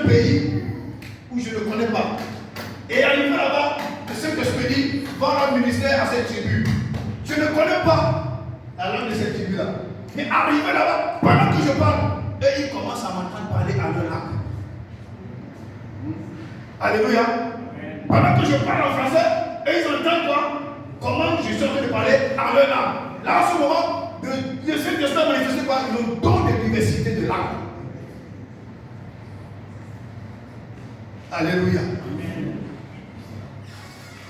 un pays où je ne connais pas. Et arrivé là-bas, le Saint-Esprit dit, va rendre ministère à cette tribu. Je ne connais pas la langue de cette tribu-là. Mais arrivé là-bas, pendant que je parle, eux, ils commencent à m'entendre parler à leur langue. Alléluia. Pendant que je parle en français, eux, ils entendent quoi? Comment je suis en train de parler à leur langue. Là, en ce moment, le Saint-Esprit a manifesté par le don de diversité de langue. Alléluia.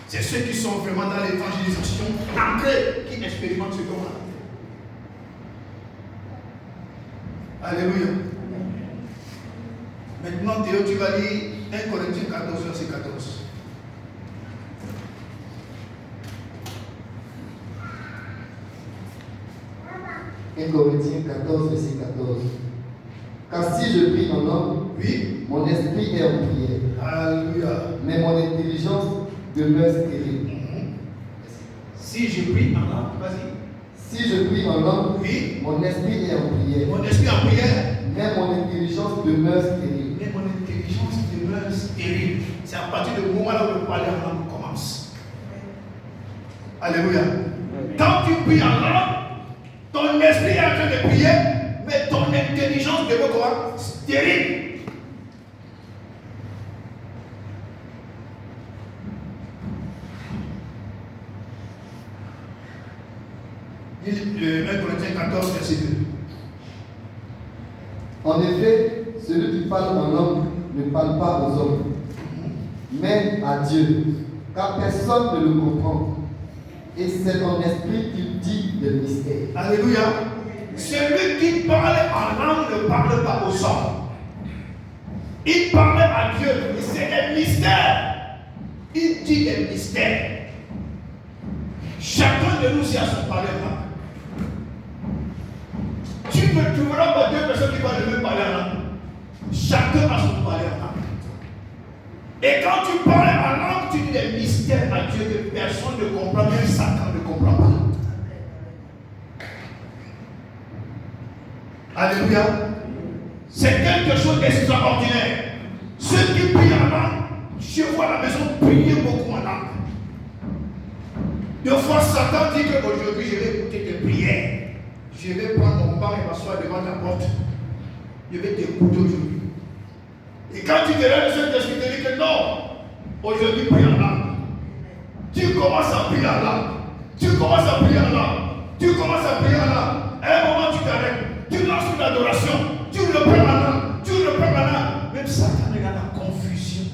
C'est ceux qui sont vraiment dans l'évangélisation ancrés qui expérimentent ce don-là. Alléluia. Maintenant, Théo, tu vas lire 1 Corinthiens 14, verset 14. Un Corinthiens 14, verset 14. Car si je prie en langue, Oui. mon esprit est en prière. Alléluia. Mais mon intelligence demeure stérile. Si je prie en langue, vas-y. Si je prie en langue, Oui. mon esprit est en prière. Mon esprit en prière. Mais mon intelligence demeure stérile. Mais mon intelligence demeure stérile. C'est à partir du moment là où le parler en langue commence. Alléluia. Quand tu pries en langue, ton esprit est en train de prier, mais ton intelligence demeure quoi? Stérile. Le 1 Corinthiens 14, verset 2. En effet, celui qui parle en langue ne parle pas aux hommes, mais à Dieu, car personne ne le comprend. Et c'est ton esprit qui dit le mystère. Alléluia. Celui qui parle en langue ne parle pas aux hommes. Il parle à Dieu. C'est un mystère. Il dit un mystère. Chacun de nous y a son parler en langue. Tu ne trouveras pas deux personnes qui parlent le même parler en langue. Chacun a son parler en langue. Et quand tu parles en langue, tu dis des mystères à Dieu que personne ne comprend, même Satan ne comprend pas. Alléluia. C'est quelque chose d'extraordinaire. Ceux qui prient en langue, je vois la maison prier beaucoup en langue. Des fois, Satan dit qu'aujourd'hui, je vais écouter tes prières. Je vais prendre mon pain et m'asseoir devant ta porte. Je vais t'écouter aujourd'hui. Et quand tu te lèves, le Saint-Esprit te dit que non, aujourd'hui, prie en langue. Tu commences à prier en langue. Tu commences à prier en langue. Tu commences à prier en langue. À un moment, tu t'arrêtes. Tu lances une adoration. Tu reprends en langue. Tu reprends en langue. Même Satan est dans la confusion.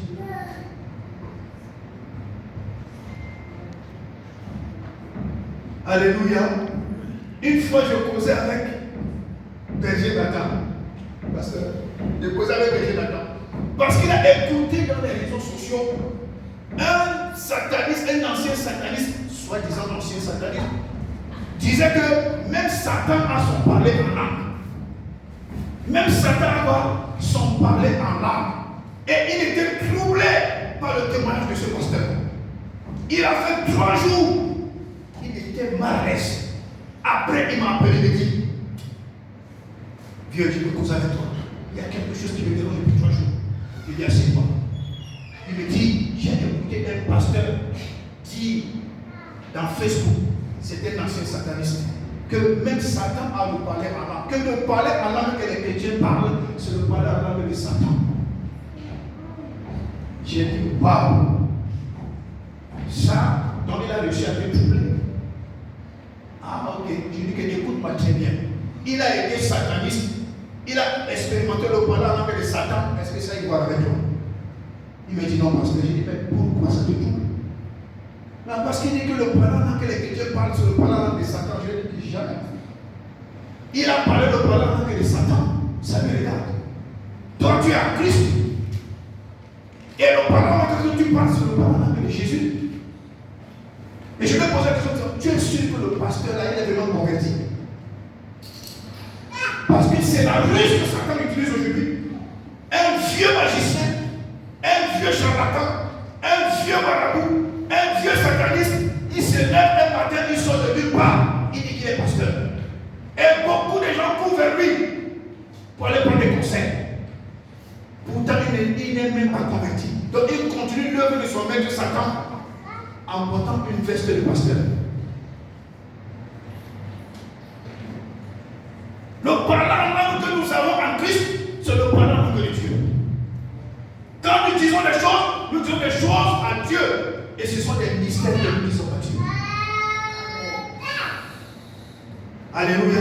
Alléluia. Une fois, je causais avec Berger Nathan. Parce que je causais avec Berger Nathan. Parce qu'il a écouté dans les réseaux sociaux un sataniste, un ancien sataniste, soi-disant ancien sataniste, disait que même Satan a son parler en langue. Même Satan a quoi? Son parler en langue. Et il était troublé par le témoignage de ce pasteur. Il a fait 3 jours. Il était mal à l'aise. Après, il m'a appelé et m'a dit, vieux, je veux causer avec toi. Il y a quelque chose qui me dérange depuis 3 jours. Il dit, assieds-toi. Il me dit, j'ai écouté un pasteur dire dans Facebook, c'était un ancien sataniste, que même Satan a le parler en langue. Que le parler en langue que les chrétiens parlent, c'est le parler en langue de Satan. J'ai dit, waouh! Ça, donc il a réussi à te troubler. Ah, ok. Je dis que écoute-moi très bien. Il a été sataniste. Il a expérimenté le parler en langue de Satan. Est-ce que ça y va avec toi? Il me dit non, parce que j'ai dit, mais pourquoi ça te trouble? Non, parce qu'il dit que le parler en langue que les chrétiens parlent, c'est le parler en langue de Satan. Je ne dis jamais. Il a parlé le parler en langue de Satan. Ça me regarde. Toi, tu es en Christ. Et le parler en langue que tu parles, c'est le parler en langue de Jésus. Et je vais poser la question, tu es sûr que le pasteur là, il est vraiment converti? Parce que c'est la ruse que Satan utilise aujourd'hui. Un vieux magicien, un vieux charlatan, un vieux marabout, un vieux sataniste, il se lève un matin, il sort de nulle part, il dit qu'il est pasteur. Et beaucoup de gens courent vers lui pour aller prendre des conseils. Pourtant, il il n'est même pas converti. Donc il continue l'œuvre de son maître Satan en portant une veste de pasteur. Le parlant que nous avons en Christ, c'est le parlant de Dieu. Quand nous disons des choses à Dieu. Et ce sont des mystères que nous disons à Dieu. Alléluia.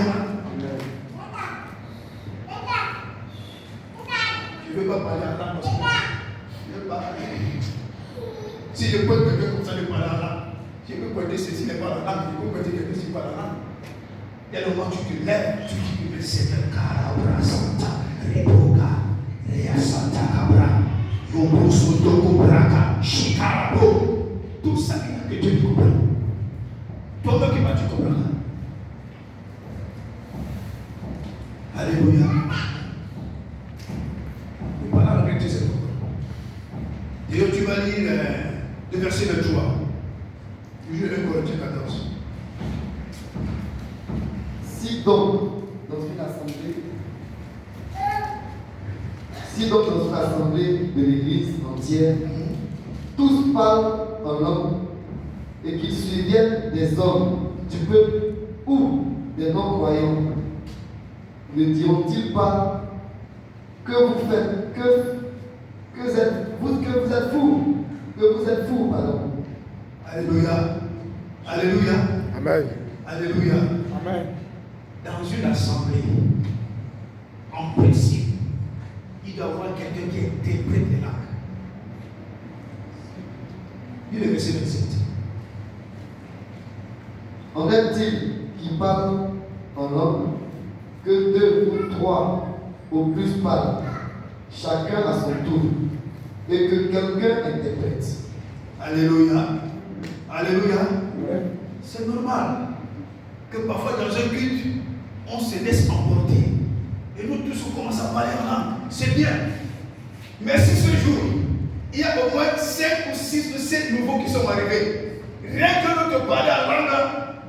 Je ne veux pas parler en langue. Je veux pas. Si je peux quelqu'un comme ça de parler en langue, je peux prêter ceci n'est pas la langue, je peux prêter quelqu'un qui n'est pas la langue. Dès le moment où tu te lèves, tu dis que c'est le Karabra Santa, Reboka, Rea Santa Cabra, Yobo Sotoko Braka, Chikarabo. Tout ça que Dieu comprend. Toi-même qui vas tu comprendre. Alléluia. Ne pas la regretter cette fois. D'ailleurs, tu vas lire le verset 23. Toujours 1 Corinthiens 14. Si donc, dans une assemblée de l'Église entière, tous parlent en langue et qu'ils surviennent des hommes du peuple ou des non-croyants, ne diront-ils pas que vous faites, que vous êtes fous, pardon. Alléluia. Alléluia. Amen. Alléluia. Amen. Dans une assemblée, en principe, il doit y avoir quelqu'un qui interprète les langues. Il est le verset 27. En est-il qui parle en langue que 2 ou 3 au plus parlent, chacun à son tour, et que quelqu'un interprète. Alléluia. Alléluia. C'est normal que parfois dans un culte, on se laisse emporter. Et nous tous, on commence à parler en langue. C'est bien. Mais si ce jour, il y a au moins 5 ou 6 ou 7 nouveaux qui sont arrivés, rien que nous te parler en langue,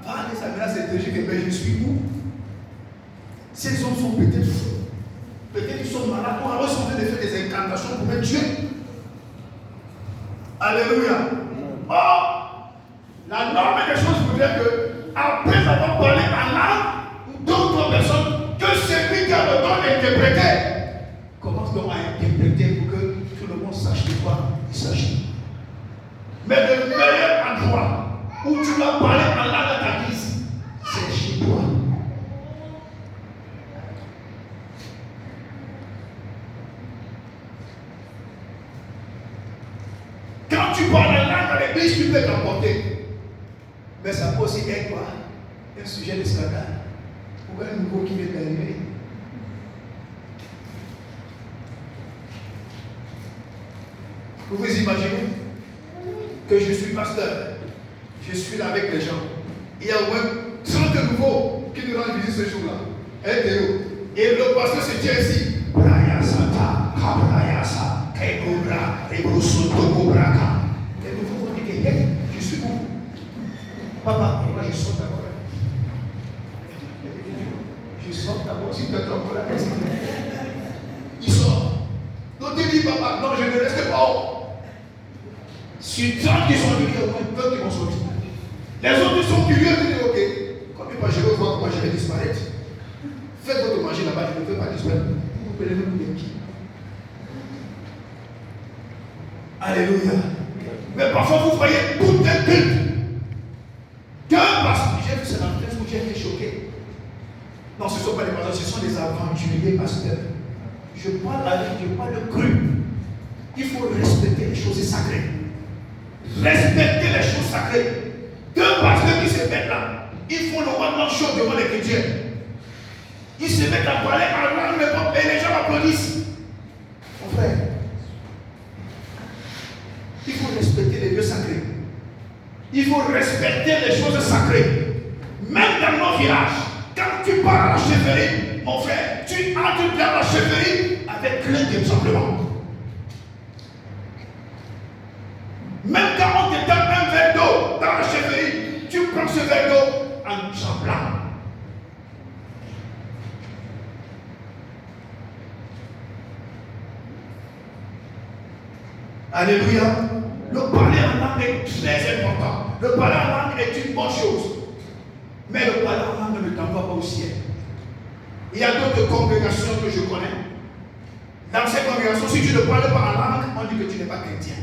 va aller s'amener cette logique et bien je suis où? Ces hommes sont peut-être fous. Peut-être qu'ils sont malades. On a reçu de faire des incantations pour me tuer. Alléluia. Or, la norme des choses voudrait que, après avoir parlé en langue, d'autres personnes, que celui qui a le don d'interpréter, commence donc à interpréter pour que tout le monde sache de quoi il s'agit. Mais le meilleur endroit où tu vas parler en langue à ta guise, c'est chez toi. Quand tu parles en langue à l'église, tu peux t'emporter. Mais ça peut aussi être quoi? Un sujet de scandale. Pour un nouveau qui vient d'arriver. Vous vous imaginez que je suis pasteur, je suis là avec les gens. Il y a au moins 30 nouveaux qui nous rendent visite ce jour-là. Et le pasteur se tient ici. Braya Santa, Kabrayasa, Kekobra, Rebrosoto Kobraka. Les nouveaux vont dire que je suis où? Papa, moi je sors d'abord. Je sors d'abord, si tu es encore là. Il sort. Donc tu dis, papa, non, je ne reste pas. Sur 30 qui sont venus, il y a au moins 2 qui vont sortir. Les autres sont curieux, ils disent, ok, comme je vais voir comment je vais disparaître. Faites votre manger là-bas, je ne peux pas disparaître. Vous prenez le de qui? Alléluia. Mais parfois vous voyez tout un culte. Parce que j'ai vu ça dans le texte où j'ai été choqué. Non, ce ne sont pas des pasteurs, ce sont des aventuriers pasteurs. Je parle de cru. Il faut respecter les choses sacrées. Respecter les choses sacrées. 2 pasteurs qui se mettent là, ils font le one-man show devant les chrétiens. Ils se mettent à parler en langue et les gens applaudissent. Mon frère, il faut respecter les lieux sacrés. Il faut respecter les choses sacrées. Même dans nos villages, quand tu pars à la chefferie, mon frère, tu entres dans la chefferie avec crainte et tremblement. Même quand on te donne un verre d'eau dans la chefferie, tu prends ce verre d'eau en tremblant. Alléluia. Le parler en langue est très important. Le parler en langue est une bonne chose. Mais le parler en langue ne t'envoie pas au ciel. Il y a d'autres congrégations que je connais. Dans ces congrégations, si tu ne parles pas en langue, on dit que tu n'es pas chrétien.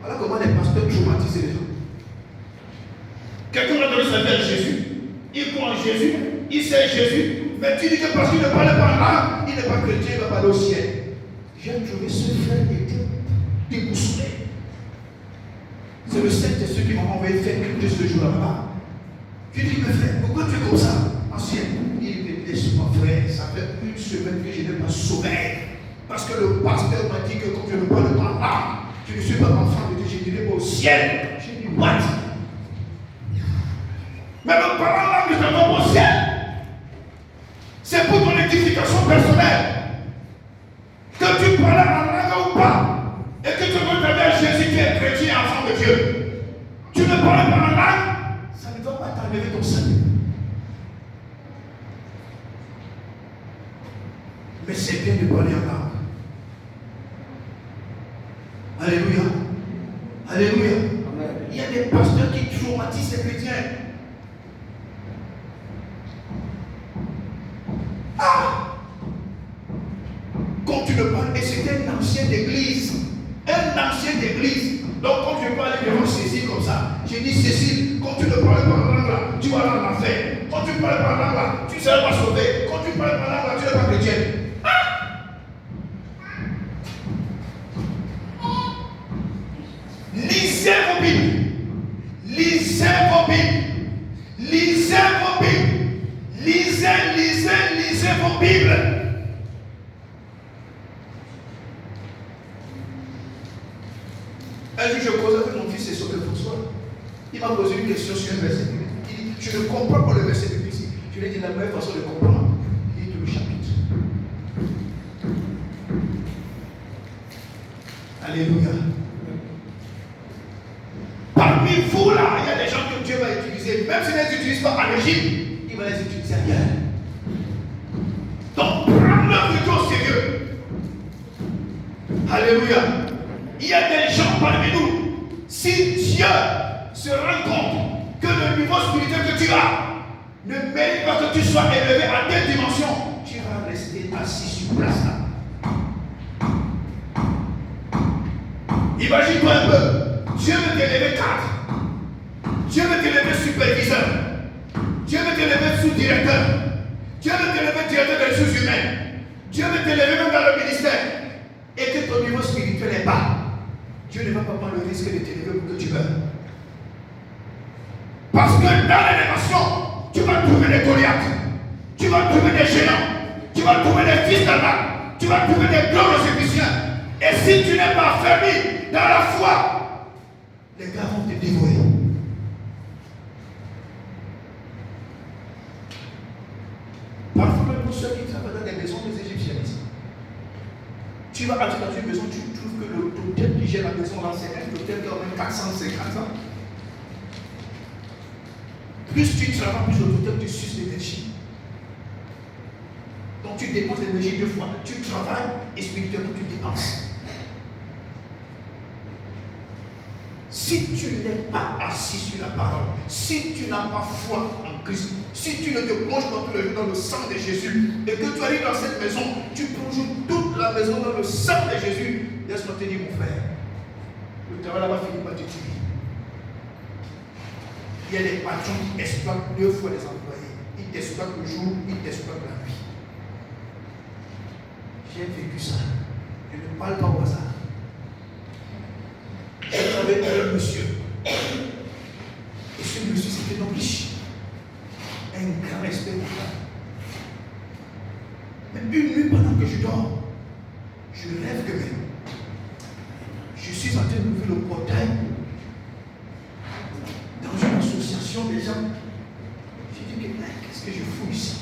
Voilà comment les pasteurs traumatisent les gens. Quelqu'un a donné sa vie à Jésus. Il croit en Jésus. Il sait Jésus. Mais tu dis que parce qu'il ne parle pas en langue, il n'est pas chrétien, il ne va pas aller au ciel. J'ai trouvé ce frère était déboussolé. C'est le Saint-Esprit qui m'a envoyé faire écouter ce jour là-bas. Je dis, mais frère, pourquoi tu es comme ça? Ancien. Il dit, laisse-moi frère, ça fait une semaine que je n'ai pas sommeil. Parce que le pasteur m'a dit que quand je ne parle pas en langue, je ne suis pas enfant de Dieu, je n'irai pas au ciel. J'ai dit, what? Mais le parler en langue ne t'envoie pas au ciel. C'est pour ton édification personnelle. Que tu parles en langue ou pas, et que tu veux te dire Jésus qui est chrétien, enfant de Dieu. Tu ne parles pas en langue, ça ne va pas t'enlever ton salut. Mais c'est bien de parler en langue. Alléluia. Alléluia. Amen. Il y a des pasteurs qui traumatisent les chrétiens. Quand tu le parles, et c'était un ancien d'église. Un ancien d'église. Donc quand je parle devant Cécile comme ça, j'ai dit Cécile, quand tu ne parles pas en langue là, tu vas dans l'enfer. Quand tu ne parles pas en langue là, tu ne seras pas sauvé. Quand tu ne parles pas en langue là, tu n'es pas chrétien. Lisez vos Bibles. Lisez vos Bibles. Lisez vos Bibles. Lisez vos Bibles. Un jour, je causais avec mon fils et son François. Il m'a posé une question sur un verset. Il dit, je ne comprends pas le verset biblique ici. Je lui ai dit, la meilleure façon de comprendre, il dit tout le chapitre. Alléluia. Parmi vous là, il y a des gens que Dieu va utiliser. Même s'il ne les utilise pas en Égypte, il va les utiliser ailleurs. Donc, prends l'œuvre de Dieu au sérieux. Alléluia. Il y a des gens parmi nous, si Dieu se rend compte que le niveau spirituel que tu as ne mérite pas que tu sois élevé à telle dimension, tu vas rester assis sur place là. Imagine-toi un peu, Dieu veut t'élever 4. Dieu veut t'élever superviseur. Dieu veut t'élever sous-directeur. Dieu veut t'élever directeur des ressources humaines. Dieu veut t'élever même dans le ministère. Et que ton niveau spirituel est bas. Dieu ne va pas prendre le risque de t'élever pour que tu meurs. Parce que dans l'élévation, tu vas trouver des Goliaths, tu vas trouver des géants, tu vas trouver des fils d'Adam, tu vas trouver des glorieux égyptiens. Et si tu n'es pas fermé dans la foi, les gars vont te dévorer. Parfois, même pour ceux qui travaillent dans les maisons des Égyptiens, tu vas entrer dans une maison, tu trouves que l'hôtel qui gère la maison là, c'est un hôtel qui a même 450 ans. Plus tu travailles, plus l'hôtel te suce l'énergie. Donc tu dépenses l'énergie 2 fois. Tu travailles et spirituellement tu dépenses. Si tu n'es pas assis sur la parole, si tu n'as pas foi en Christ, si tu ne te plonges pas tous les jours dans le sang de Jésus et que tu arrives dans cette maison, tu plonges toute la maison dans le sang de Jésus, laisse-moi te dire mon frère, le travail là-bas finit par te tuer. Il y a des patrons qui exploitent 2 fois les employés. Ils t'exploitent le jour, ils t'exploitent la nuit. J'ai vécu ça. Je ne parle pas au hasard. Je travaillais avec un monsieur. Et ce monsieur, c'était un homme riche. Un grand respect pour moi. Mais une nuit, pendant que je dors, je rêve que même. Je suis en train d'ouvrir le portail dans une association des gens. J'ai dit, qu'est-ce que je fous ici?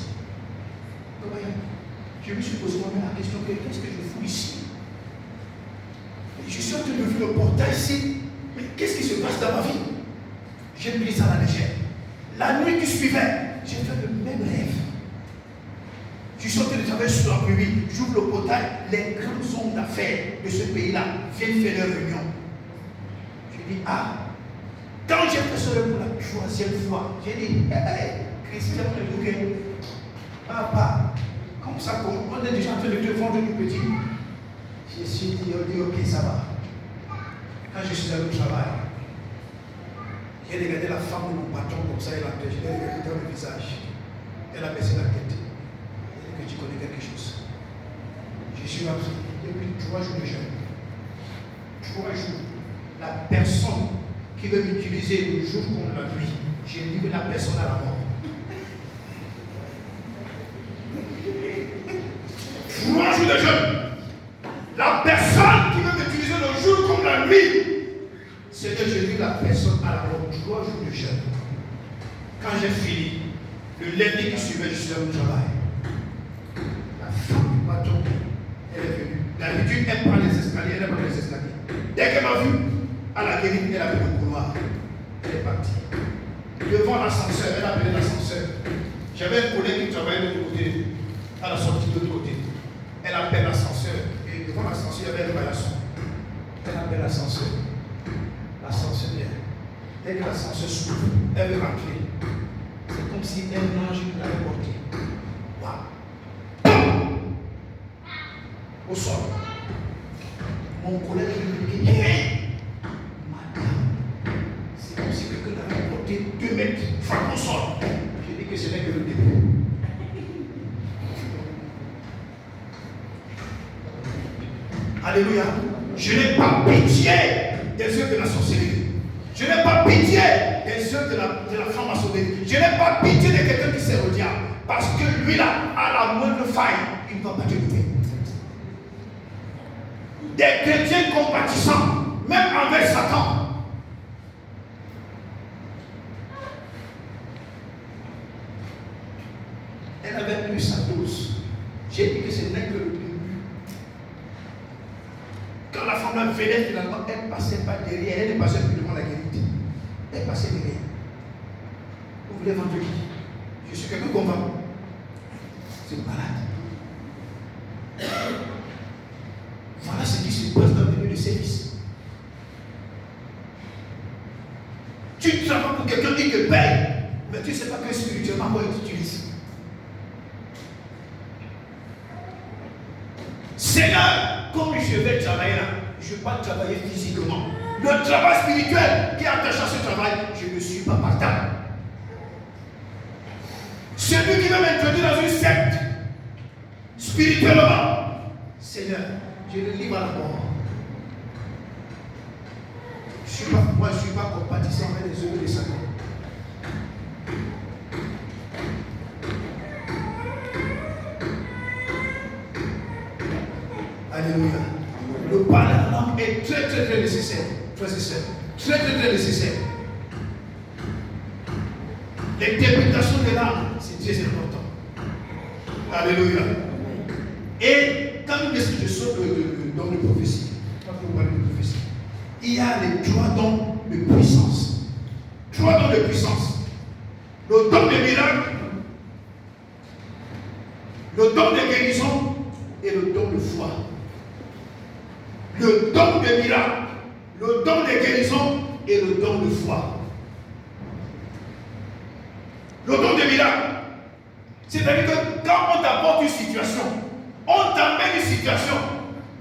Je me suis posé moi-même la question, qu'est-ce que je fous ici? Et je suis en train d'ouvrir le portail ici. Mais qu'est-ce qui se passe dans ma vie? J'ai pris ça à la légère. La nuit qui suivait, j'ai fait le même rêve. Je suis en train de travailler sur la pluie. J'ouvre le portail. Les grands hommes d'affaires de ce pays-là viennent faire leur réunion. Je dis, ah, quand j'ai fait cela pour la 3e fois, j'ai dit, Christian, papa, comme ça, on est déjà en train de te vendre du petit. Je suis dit, ok, ça va. Quand je suis allé au travail, j'ai regardé la femme de mon patron comme ça, je l'ai regardé dans le visage. Elle a baissé la tête. Elle a dit que tu connais quelque chose. Je suis appris depuis 3 jours de jeûne. 3 jours. La personne qui veut m'utiliser le jour comme la nuit, j'ai livré la personne à la mort. 3 jours de jeûne. La personne qui veut m'utiliser le jour comme la nuit, c'est que j'ai mis la personne à la mort. 3 jours de jeûne. Quand j'ai fini, le lundi qui suivait, je suis allé au travail. La femme du patron, elle est venue. D'habitude, elle prend les escaliers, elle prend les escaliers. Dès qu'elle m'a vu, à la guérite, elle a vu le couloir. Elle est partie. Devant l'ascenseur, elle a appelé l'ascenseur. J'avais un collègue qui travaillait de l'autre côté, à la sortie de l'autre côté. Elle appelle l'ascenseur. Et devant l'ascenseur, il y avait un paillasson. Elle appelle l'ascenseur. L'ascenseur vient. Dès que l'ascenseur s'ouvre, elle veut rentrer. C'est comme si un ange l'avait porté. Waouh! Au sol. Mon collègue lui dit, hey, madame, c'est comme si quelqu'un l'avait porté 2 mètres, frappe au sol. J'ai dit que ce n'est que le début. Alléluia. Je n'ai pas pitié des œuvres de la sorcellerie. Je n'ai pas pitié des œuvres de la franc-maçonnerie. Je n'ai pas pitié de quelqu'un qui sert au diable. Parce que lui là, à la moindre faille, il ne va pas te louer. Des chrétiens compatissants, même envers Satan. Elle avait eu sa dose. J'ai dit que ce n'est que le début. Quand la femme là venait finalement, elle passait pas derrière, elle ne passait plus devant la guérite. Elle passait derrière. Vous voulez vendre qui? Je suis quelqu'un qu'on vend. C'est malade. Voilà ce qui se passe dans le milieu de service. Tu travailles pour quelqu'un qui te paye, mais tu ne sais pas que spirituellement, quoi il t'utilise. Seigneur, comme je vais travailler là, je ne vais pas travailler physiquement. Le travail spirituel qui est attaché à ce travail, je ne suis pas partant. Celui qui veut m'introduire dans une secte, spirituellement, Seigneur, je le livre à la mort. Moi, je ne suis pas compatissant avec les œuvres de Satan. Alléluia. Le parler à l'âme est très, très, très nécessaire. Frères et sœurs. Très, très, très nécessaire. L'interprétation de l'âme, c'est très important. Alléluia. Et quand nous disons que je sors le don de prophétie, quand vous parlez de prophétie, il y a les 3 dons de puissance. 3 dons de puissance. Le don de miracle, le don de guérison et le don de foi. Le don de miracle, le don de guérison et le don de foi. Le don de miracle, c'est-à-dire que quand on t'apporte une situation, on t'amène une situation,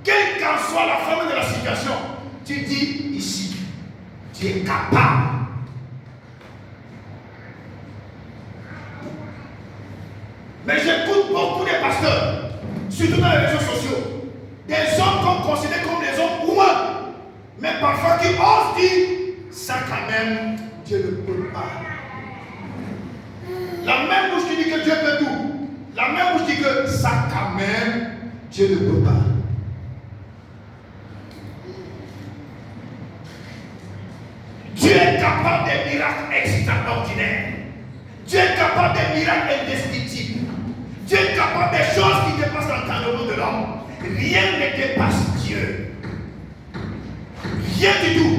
quelle qu'en soit la forme de la situation, tu dis ici, tu es capable. Mais j'écoute beaucoup de pasteurs, surtout dans les réseaux sociaux, des hommes qu'on considère comme des hommes humains, mais parfois qui osent dire, ça quand même, Dieu ne peut pas. La même bouche qui dit que Dieu peut tout, la même bouche dit que ça quand même, Dieu ne peut pas. Dieu est capable des miracles extraordinaires. Dieu est capable des miracles indescriptibles. Dieu est capable des choses qui dépassent l'entendement de l'homme. Rien ne dépasse Dieu. Rien du tout.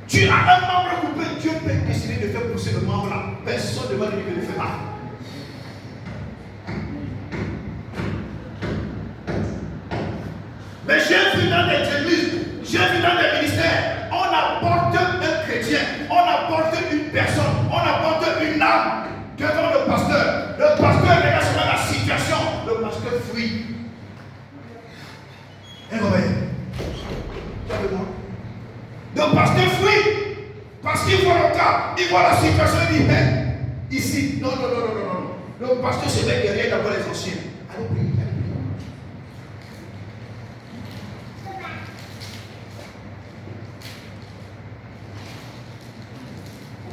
Tu as un membre coupé, Dieu peut décider de faire pousser le membre là. Personne ne va lui dire de le faire pas. devant le pasteur regarde seulement la situation, le pasteur fuit. Et vous voyez, le pasteur fuit parce qu'il voit le cas, il voit la situation, il dit, mais ici, non. Le pasteur se met derrière d'abord les anciens. Allez prier.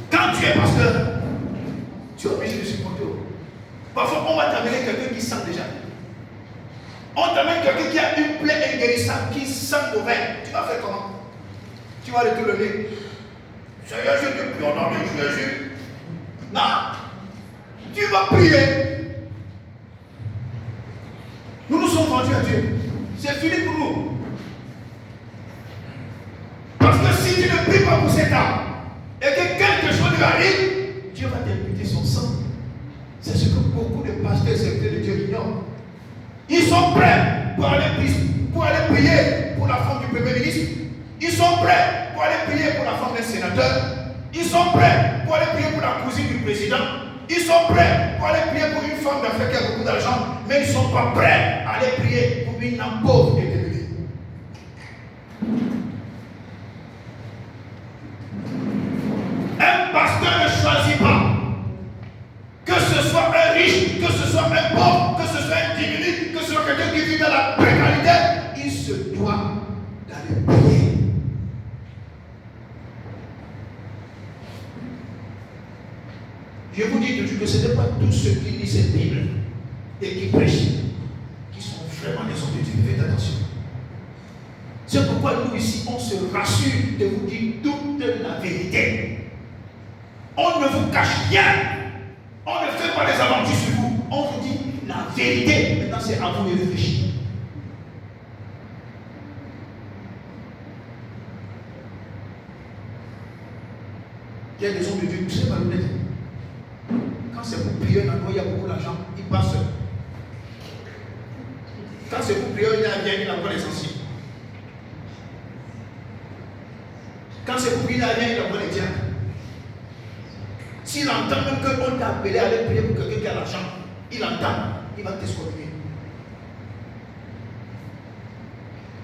Quand tu es pasteur, tu es obligé de supporter. Parfois, on va t'amener quelqu'un qui sent déjà. On t'amène quelqu'un qui a une plaie inguérissable, qui sent mauvais. Tu vas faire comment? Tu vas retourner. Seigneur, je te prie au nom de Jésus. Non. Tu vas prier. Nous sommes vendus à Dieu. C'est fini pour nous. Parce que si tu ne pries pas pour cet homme, et que quelque chose lui arrive, Dieu va t'imputer son sang. C'est ce que beaucoup de pasteurs sectaires de Dieu ignorent. Ils sont prêts pour aller prier pour la femme du Premier ministre. Ils sont prêts pour aller prier pour la femme d'un sénateur. Ils sont prêts pour aller prier pour la cousine du président. Ils sont prêts pour aller prier pour une femme d'affaires qui a beaucoup d'argent. Mais ils ne sont pas prêts à aller prier pour une âme pauvre et démunie. Un pasteur ne choisit pas. Que ce soit un riche, que ce soit un pauvre, que ce soit un diminué, que ce soit quelqu'un qui vit dans la précarité, il se doit d'aller prier. Je vous dis toujours que ce n'est pas tous ceux qui lisent cette Bible et qui prêchent qui sont vraiment des hommes de Dieu. Faites attention. C'est pourquoi nous ici, on se rassure de vous dire toute la vérité. On ne vous cache rien. On ne fait pas des aventures sur vous. On vous dit la vérité. Maintenant, c'est à vous de réfléchir. Il y a des hommes de Dieu très malhonnêtes. Quand c'est pour prier un endroit, il y a beaucoup d'argent, il passe. Quand c'est pour prier, il y a rien, il envoie les anciens. Quand c'est pour prier, il y a rien, il envoie les diacres. S'il entend même qu'on t'a appelé à aller prier pour quelqu'un qui a l'argent, il entend, il va t'escorter.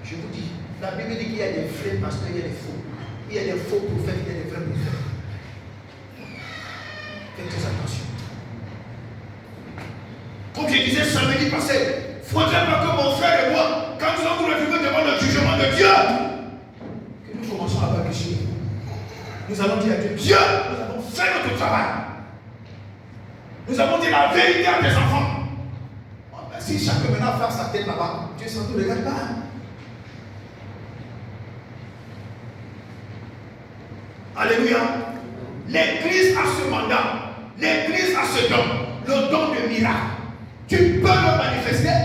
Je vous dis, la Bible dit qu'il y a des vrais pasteurs, il y a des faux. Il y a des faux prophètes, il y a des vrais prophètes. Faites très attention. Comme je disais samedi passé, il ne faudrait pas que mon frère et moi, quand nous allons nous retrouver devant le jugement de Dieu, que nous commençons à réfléchir. Nous allons dire à Dieu, Dieu, nous avons fait notre travail. Nous avons dit la vérité à tes enfants. Oh, ben, si chacun maintenant fait sa tête là-bas, Dieu s'en ne regarde pas. Alléluia. L'Église a ce mandat. L'Église a ce don. Le don de miracle. Tu peux le manifester.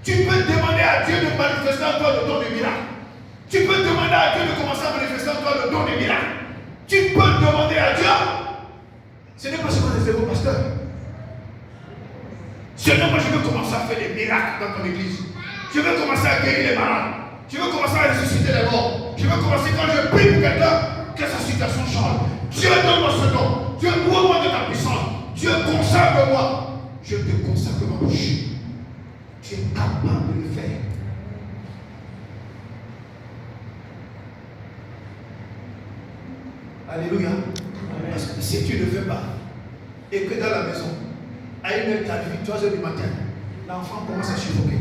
Tu peux demander à Dieu de manifester en toi le don de miracle. Tu peux demander à Dieu de commencer à manifester en toi le don de miracle. Tu peux demander à Dieu. Ce n'est pas seulement de faire vos pasteurs. Seulement moi je veux commencer à faire des miracles dans ton église. Je veux commencer à guérir les malades. Je veux commencer à ressusciter les morts. Je veux commencer quand je prie pour quelqu'un, que sa situation change. Dieu donne-moi ce don. Dieu ouvre-moi de ta puissance. Dieu consacre-moi. Je te consacre ma bouche. Tu es capable de le faire. Alléluia. Parce que si tu ne le fais pas, et que dans la maison, à 1h, 3h du matin, l'enfant commence à suffoquer.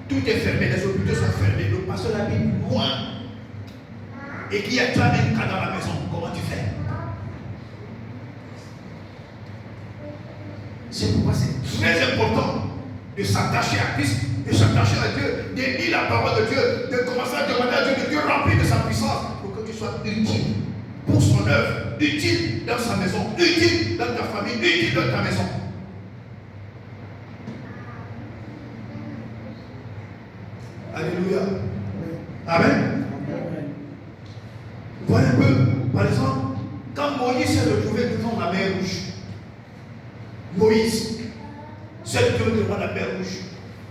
Tout est fermé, les hôpitaux sont fermés, le pasteur habite loin. Et qu'il y a toi un cas dans la maison, comment tu fais? C'est pourquoi c'est très important de s'attacher à Christ, de s'attacher à Dieu, de lire la parole de Dieu, de commencer à demander à Dieu de Dieu remplir de sa puissance pour que tu sois utile pour son œuvre, utile dans sa maison, utile dans ta famille, utile dans ta maison. Alléluia. Amen. Voilà un peu, par exemple, quand Moïse s'est retrouvé devant la mer Rouge, Moïse s'est retrouvé devant la mer Rouge.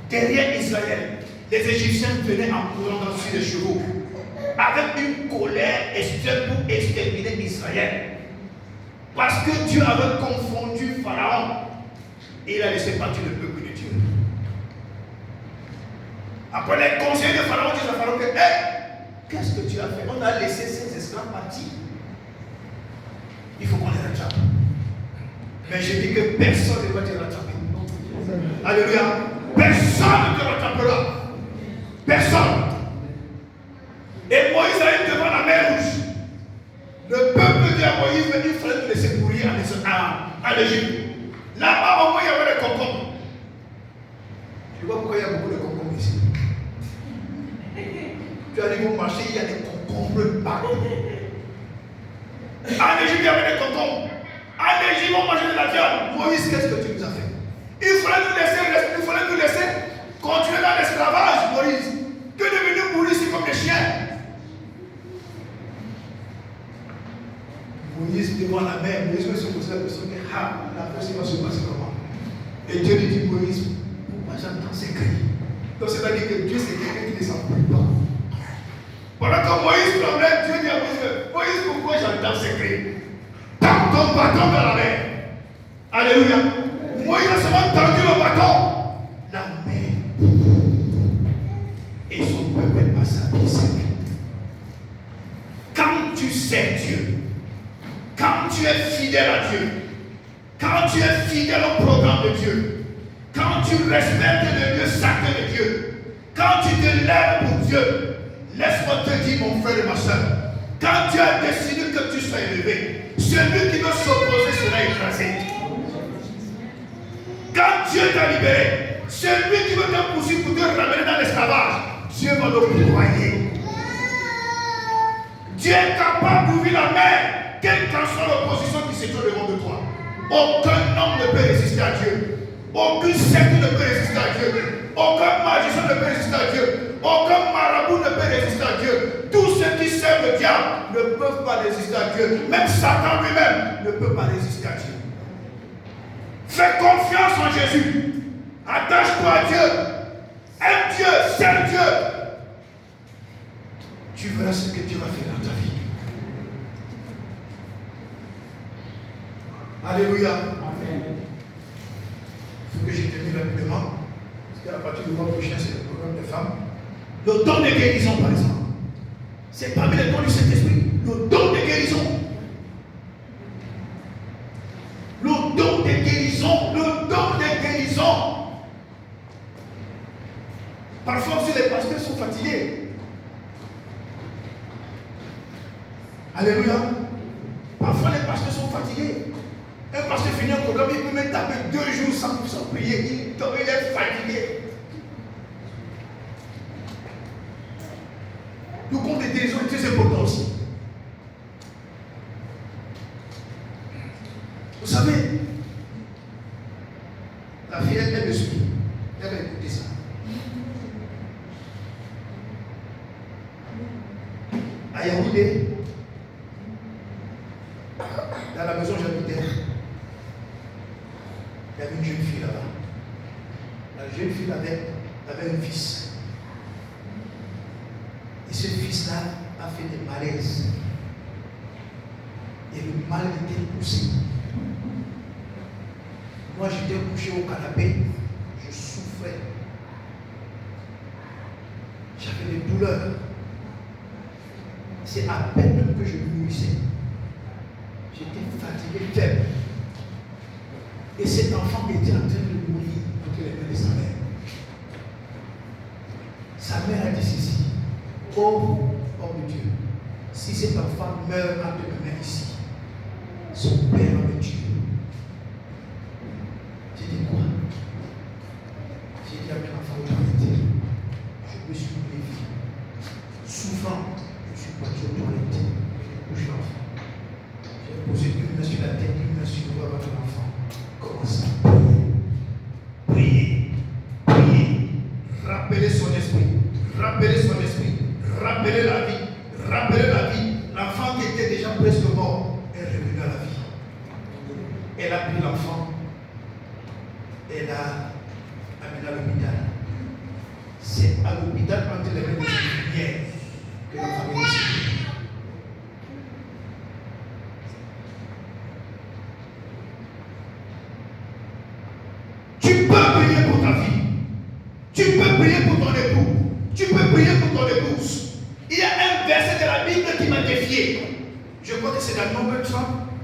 Derrière Israël, les Égyptiens venaient en courant sur les chevaux, avec une colère extrême pour exterminer Israël. Parce que Dieu avait confondu Pharaon. Et il a laissé partir le peuple de Dieu. Après les conseils de Pharaon disent à Pharaon que qu'est-ce que tu as fait? On a laissé ces esclaves partir. Il faut qu'on les rattrape. Mais je dis que personne ne va te rattraper. Alléluia. Personne ne te rattrapera. Personne. Et Moïse arrive devant la mer Rouge. Le peuple dit à Moïse, il fallait nous laisser mourir en Égypte. Là-bas, au moins, il y avait des concombres. Je vois pourquoi il y a beaucoup de concombres ici. Tu arrives au marché, il y a des concombres partout. En Égypte, il y avait des concombres. En Égypte, on mangeait de la viande. Moïse, qu'est-ce que tu nous as fait? Il fallait nous laisser continuer dans l'esclavage, Moïse. Que de venir mourir ici comme des chiens. Moïse devant la mer, Moïse va se poser la question, la personne va se passer comment? Et Dieu lui dit, Moïse, pourquoi j'entends ces cris? Donc c'est-à-dire que Dieu c'est quelqu'un qui ne s'en prie pas. Pendant que Moïse tremblait, Dieu dit à Moïse, Moïse, pourquoi j'entends ces cris? Tends ton bâton dans la mer. Alléluia. Moïse a seulement tendu le bâton. La mer. Et son peuple passe à pied sec. Quand tu sais Dieu, quand tu es fidèle à Dieu, quand tu es fidèle au programme de Dieu, quand tu respectes le lieu sacré de Dieu, quand tu te lèves pour Dieu, laisse-moi te dire, mon frère et ma soeur, quand Dieu a décidé que tu sois élevé, celui qui veut s'opposer sera écrasé. Quand Dieu t'a libéré, celui qui veut te poursuivre pour te ramener dans l'esclavage, Dieu va le pourvoyer. Dieu est capable d'ouvrir la mer. Quelle qu'en soit l'opposition qui se trouve devant de toi, aucun homme ne peut résister à Dieu. Aucune secte ne peut résister à Dieu. Aucun magicien ne peut résister à Dieu. Aucun marabout ne peut résister à Dieu. Tous ceux qui servent le diable ne peuvent pas résister à Dieu. Même Satan lui-même ne peut pas résister à Dieu. Fais confiance en Jésus. Attache-toi à Dieu. Aime Dieu, serve Dieu. Tu verras ce que Dieu va faire dans ta vie. Alléluia. Amen. Il faut que je termine rapidement. Parce qu'à partir du mois prochain, c'est le programme des femmes. Le don de guérison, par exemple. C'est parmi les dons du Saint-Esprit. Le don de guérison. Le don de guérison. Le don de guérison. Parfois, si les pasteurs sont fatigués. Alléluia. Parfois, les pasteurs sont fatigués. Un pasteur finit un programme, il peut même taper 2 jours sans prier. Il est fatigué. Le compte de guérison est très important aussi. Vous savez, la fille, elle me suit. Elle va écouter ça. À Yaoundé, dans la maison où j'habitais, il y avait une jeune fille là-bas. La jeune fille avait un fils. Et ce fils-là a fait des malaises. Et le mal était poussé. Moi, j'étais couché au canapé. Je souffrais. J'avais des douleurs. C'est à peine que je me nourrissais. J'étais fatigué, faible. Et cet enfant était en train de mourir entre les mains de sa mère. Sa mère a dit ceci. Oh, homme de Dieu, si cet enfant meurt entre mes mains ici, son père va me tuer. J'ai dit quoi? J'ai dit à mon enfant, où tu en étais? Je me suis levé. Souffrant, je suis parti aux toilettes. Je couche l'enfant. J'ai posé une main sur la tête, une main sur le bras de mon enfant. Commence à prier. Prier. Rappeler son esprit. Rappeler son esprit. Rappeler la vie. Rappeler la vie. L'enfant qui était déjà presque mort est revenu à la vie. Elle a pris l'enfant. Elle a amené à l'hôpital. C'est à l'hôpital entre les mains des infirmières que l'enfant est décédé. pour ton époux. Tu peux prier pour ton épouse. Il y a un verset de la Bible qui m'a défié. Je crois que c'est dans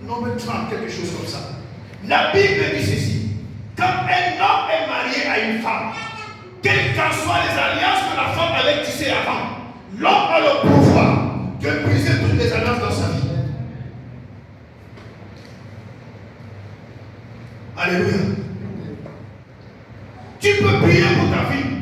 Nombre 30, quelque chose comme ça. La Bible dit ceci. Quand un homme est marié à une femme, quelles qu'en soient les alliances que la femme avait tissées avant, l'homme a le pouvoir de briser toutes les alliances dans sa vie. Alléluia. Tu peux prier pour ta vie.